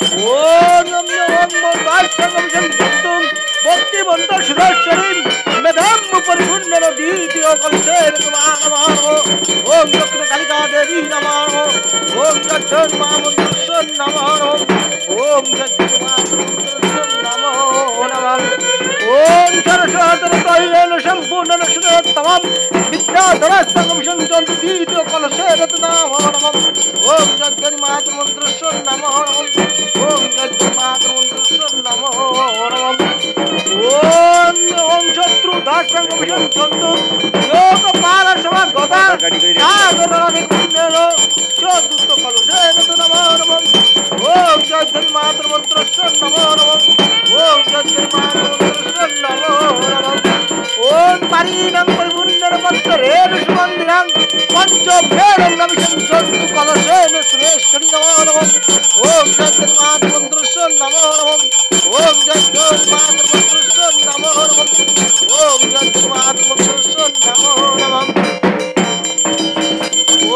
ওম নমো মন্দাসঙ্গম জন্তুম ভক্তিবন্ত সুদর্শনীম মেধাম পরিপূর্ণ দ্বিতীয় কলসের নমঃ। ওম দক্ষিণ কালিকা দেবী নমঃ। ওম জগৎ মহামন্ত্রস্য নমঃ। ওম জগৎ মহামন্ত্রস্য নমঃ নমঃ। ওম সরস্বতরতৈলেন সম্পূর্ণ সুরতমম বিদ্যাধরসঙ্গম সঞ্চন্তু দ্বিতীয় কলসের নমঃ নমঃ। ওম জগৎ মহামন্ত্রস্য নমঃ নমঃ। ওম জগৎ মহামন্ত্রস্য নমঃ নমঃ। ওম ওম শত্রু দাসঙ্গম সঞ্চন্তু যোগ পার সমাগতা সাগরণে কুণ্ডল চতুর্থ কলসের নমঃ নমঃ। ওম জগৎ মহামন্ত্রস্য নমঃ নমঃ। ওম জগৎ মহামন্ত্রস্য নমঃ নমঃ। ওম পারিণং পরিপূর্ণের পত্রের সুমন্দিরং পঞ্চভেদং নমিষন্তু কলসেন সুরেশ্বরী নমঃ নমঃ। ওম জগৎ মহামন্ত্রস্য নমঃ নমঃ। ওম জগৎ মহামন্ত্রস্য নমঃ নমঃ। ওম জগৎ মহামন্ত্রস্য নমঃ নমঃ।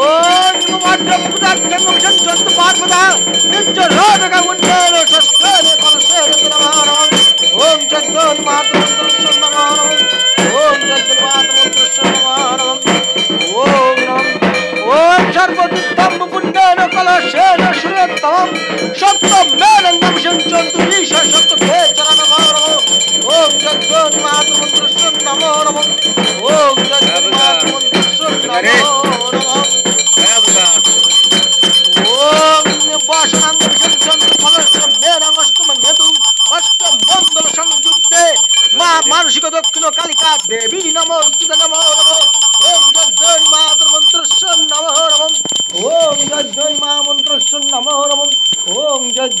ওম নিমমাধ্যমুদাজ্জঙ্গম সঞ্চন্তু পার্বদা নিত্যরোধকা মুণ্ডল ষষ্ঠের কলসের নমঃ নমঃ। ওম জগৎ মহামন্ত্রস্য নমঃ নমঃ। ওম জগৎ মহামন্ত্রস্য নমঃ নমঃ। ওম নমঃ। ওম সর্বতীর্থম পুণ্যেন কলসেন সুরতমম সপ্তমেনং সঞ্চন্তু ঈশা সপ্তকে চরণমঃ নমঃ। ওম জগৎ মহামন্ত্রস্য নমঃ নমঃ। ওম জগৎ মহামন্ত্রস্য নমঃ নমঃ। ওম বাসনাঙ্গম সঞ্চন্তু কলসমেনং অষ্টমঙ্গেতু অষ্টমঙ্গল সংযুক্তে মা মানসিক দক্ষিণ কালিকা দেবী নমস্তুতে নমঃ নমঃ। ওম জয় মহামন্ত্রস্য নমঃ নমঃ। ওম জয় মহামন্ত্রস্য নমঃ নমঃ। ওম জয়